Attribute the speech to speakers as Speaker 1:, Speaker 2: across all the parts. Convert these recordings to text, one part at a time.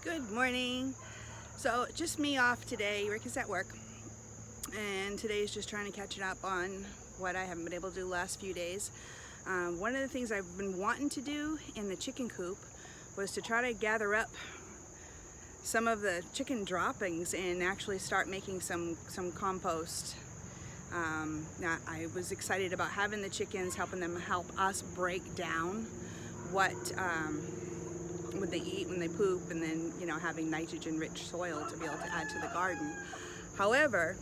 Speaker 1: Good morning. So just me off today. Rick is at work, and today is just trying to catch up on what I haven't been able to do the last few days. One of the things I've been wanting to do in the chicken coop was to try to gather up some of the chicken droppings and actually start making some compost. Now I was excited about having the chickens, helping them help us break down what they eat when they poop, and then having nitrogen rich soil to be able to add to the garden. However,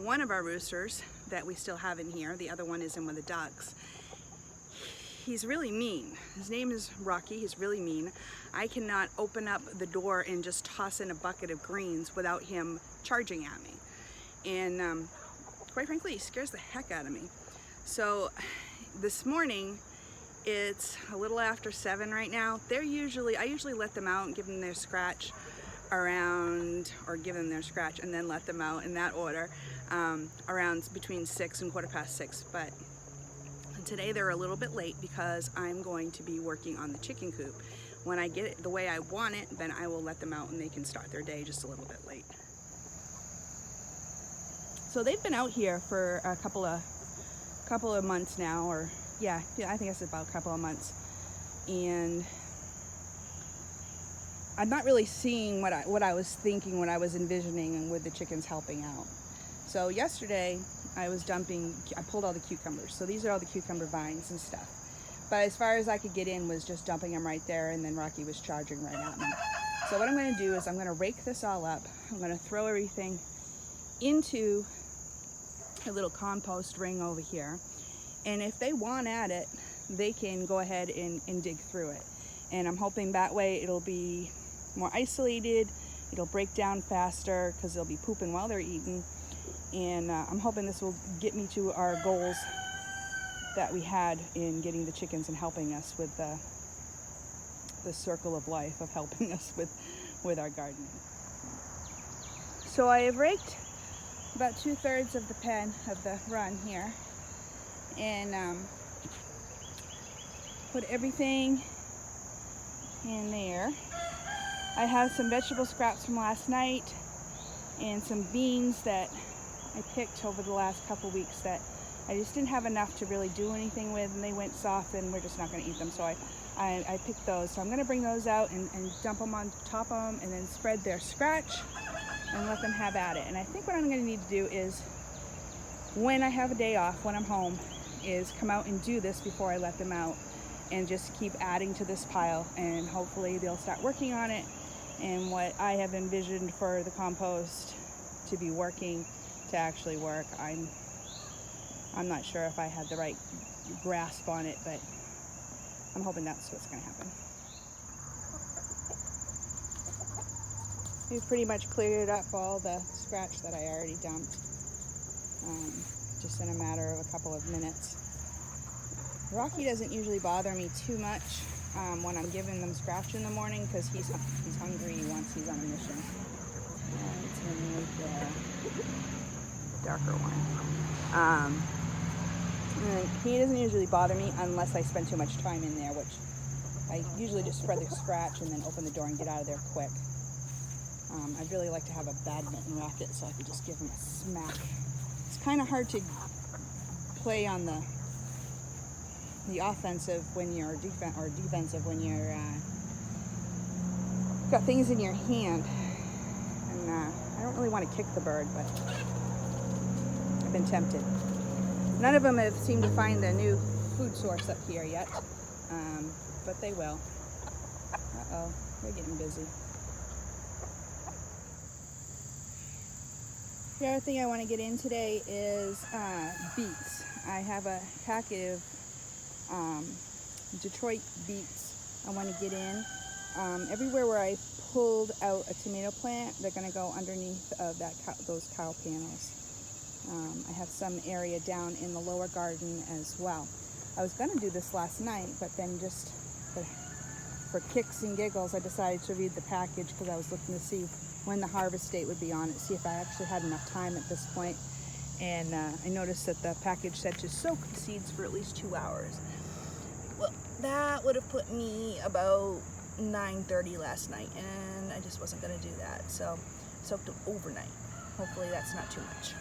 Speaker 1: one of our roosters that we still have in here, the other one is in with the ducks, he's really mean. His name is Rocky. He's really mean. I cannot open up the door and just toss in a bucket of greens without him charging at me, and quite frankly, he scares the heck out of me. So this morning, it's a little after 7 right now. I usually let them out and give them their scratch and then let them out in that order around between 6 and 6:15. But today they're a little bit late because I'm going to be working on the chicken coop. When I get it the way I want it, then I will let them out and they can start their day just a little bit late. So they've been out here for a couple of months now, or yeah, I think it's about a couple of months, and I'm not really seeing what I was thinking, what I was envisioning with the chickens helping out. So yesterday I pulled all the cucumbers. So these are all the cucumber vines and stuff. But as far as I could get in was just dumping them right there, and then Rocky was charging right at me. So what I'm going to do is I'm going to rake this all up. I'm going to throw everything into a little compost ring over here. And if they want at it, they can go ahead and dig through it. And I'm hoping that way it'll be more isolated, it'll break down faster because they'll be pooping while they're eating. And I'm hoping this will get me to our goals that we had in getting the chickens and helping us with the circle of life of helping us with our gardening. So I have raked about 2/3 of the pen of the run here, and put everything in there. I have some vegetable scraps from last night and some beans that I picked over the last couple weeks that I just didn't have enough to really do anything with, and they went soft and we're just not going to eat them, so I picked those. So I'm going to bring those out and dump them on top of them, and then spread their scratch and let them have at it. And I think what I'm going to need to do is, when I have a day off, when I'm home, is come out and do this before I let them out, and just keep adding to this pile, and hopefully they'll start working on it. And what I have envisioned for the compost to be working, to actually work, I'm not sure if I had the right grasp on it, but I'm hoping that's what's going to happen. We've pretty much cleared up all the scratch that I already dumped, just in a matter of a couple of minutes. Rocky doesn't usually bother me too much when I'm giving them scratch in the morning, because he's hungry once he's on a mission. It's in the darker one. And he doesn't usually bother me unless I spend too much time in there, which I usually just spread the scratch and then open the door and get out of there quick. I'd really like to have a badminton racket so I could just give him a smack. It's kind of hard to play on the offensive when you're defensive when you're got things in your hand. And I don't really want to kick the bird, but I've been tempted. None of them have seemed to find a new food source up here yet, but they will. Uh-oh, they're getting busy. The other thing I want to get in today is beets. I have a packet of Detroit beets I want to get in. Everywhere where I pulled out a tomato plant, they're going to go underneath of those cow panels. I have some area down in the lower garden as well. I was going to do this last night, but then just for kicks and giggles, I decided to read the package because I was looking to see when the harvest date would be on it, see if I actually had enough time at this point. And I noticed that the package said to soak the seeds for at least 2 hours. Well, that would have put me about 9:30 last night, and I just wasn't going to do that, so soaked them overnight. Hopefully that's not too much.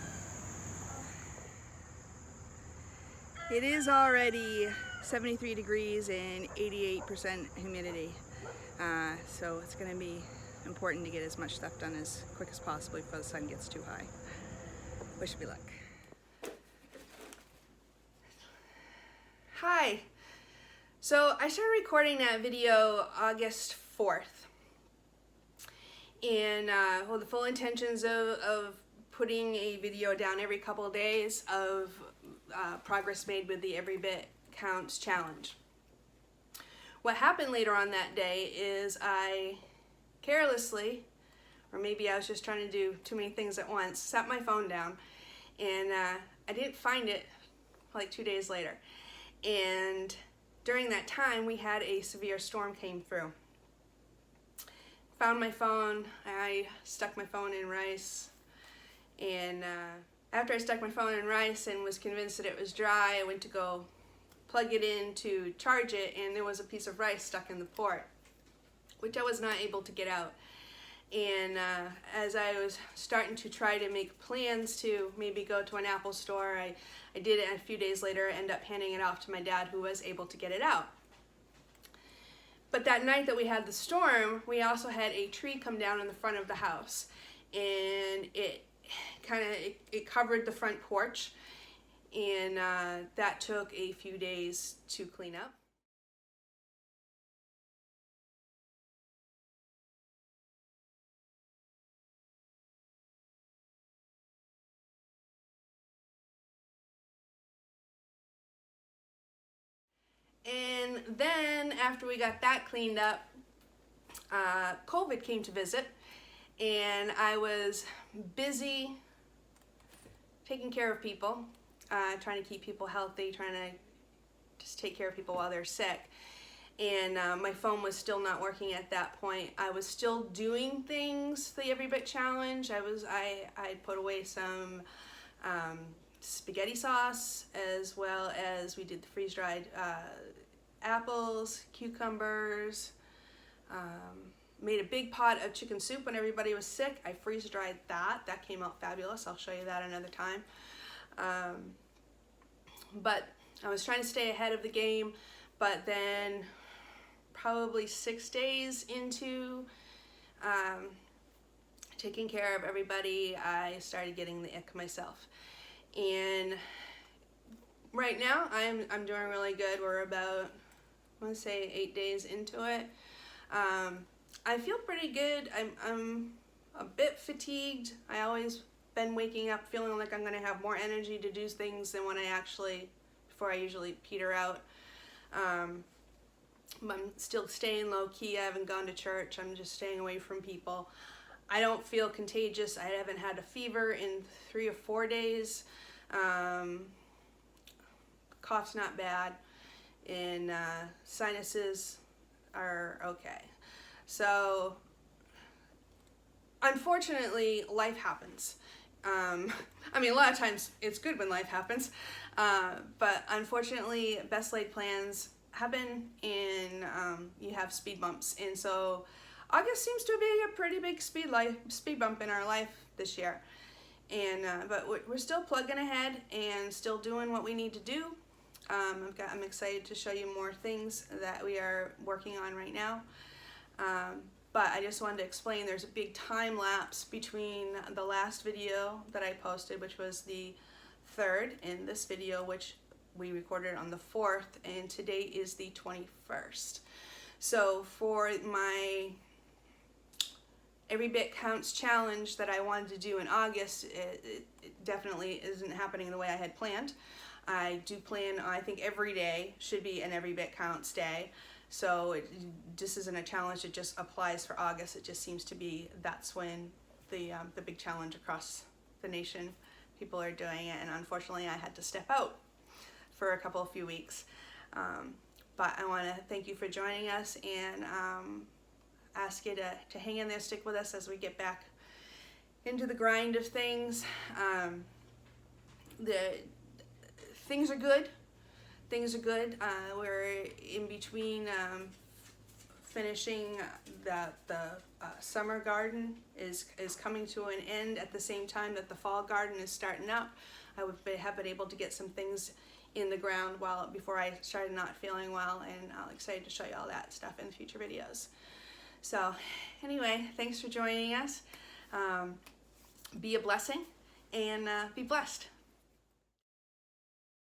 Speaker 1: It is already 73 degrees and 88% humidity, so it's going to be important to get as much stuff done as quick as possible before the sun gets too high. Wish me luck. Hi. So I started recording that video August 4th, and with the full intentions of putting a video down every couple of days of progress made with the Every Bit Counts challenge. What happened later on that day is I carelessly, or maybe I was just trying to do too many things at once, set my phone down, and I didn't find it like 2 days later. And during that time, we had a severe storm came through. Found my phone, I stuck my phone in rice, and after I stuck my phone in rice and was convinced that it was dry, I went to go plug it in to charge it, and there was a piece of rice stuck in the port, which I was not able to get out. And as I was starting to try to make plans to maybe go to an Apple store, I did it, and a few days later end up handing it off to my dad, who was able to get it out. But that night that we had the storm, we also had a tree come down in the front of the house, and it covered the front porch, and that took a few days to clean up. And then after we got that cleaned up, COVID came to visit, and I was busy taking care of people, trying to keep people healthy, trying to just take care of people while they're sick. And my phone was still not working at that point. I was still doing things, the Every Bit Challenge. I put away some spaghetti sauce, as well as we did the freeze-dried apples, cucumbers, made a big pot of chicken soup when everybody was sick. I freeze-dried that. That came out fabulous. I'll show you that another time. But I was trying to stay ahead of the game, but then probably 6 days into taking care of everybody, I started getting the ick myself. And right now I'm doing really good. We're about, I want to say 8 days into it. I feel pretty good. I'm a bit fatigued. I always been waking up feeling like I'm going to have more energy to do things than when before I usually peter out. I'm still staying low key. I haven't gone to church. I'm just staying away from people. I don't feel contagious. I haven't had a fever in 3 or 4 days. Cough's not bad, and sinuses are okay. So unfortunately, life happens. I mean, a lot of times it's good when life happens, but unfortunately, best laid plans happen, and you have speed bumps. And so August seems to be a pretty big speed bump in our life this year. And but we're still plugging ahead and still doing what we need to do. I'm excited to show you more things that we are working on right now. But I just wanted to explain there's a big time lapse between the last video that I posted, which was the 3rd, and this video, which we recorded on the 4th, and today is the 21st. So for my Every Bit Counts challenge that I wanted to do in August, it definitely isn't happening the way I had planned. I do plan, I think every day should be an Every Bit Counts day. So this isn't a challenge that just applies for August. It just seems to be that's when the big challenge across the nation, people are doing it. And unfortunately, I had to step out for a few weeks. But I want to thank you for joining us, and ask you to hang in there, stick with us as we get back into the grind of things. Things are good. We're in between
Speaker 2: finishing the summer garden is coming to an end at the same time that the fall garden is starting up. I have been able to get some things in the ground before I started not feeling well, and I'm excited to show you all that stuff in future videos. So anyway, thanks for joining us. Be a blessing and be blessed.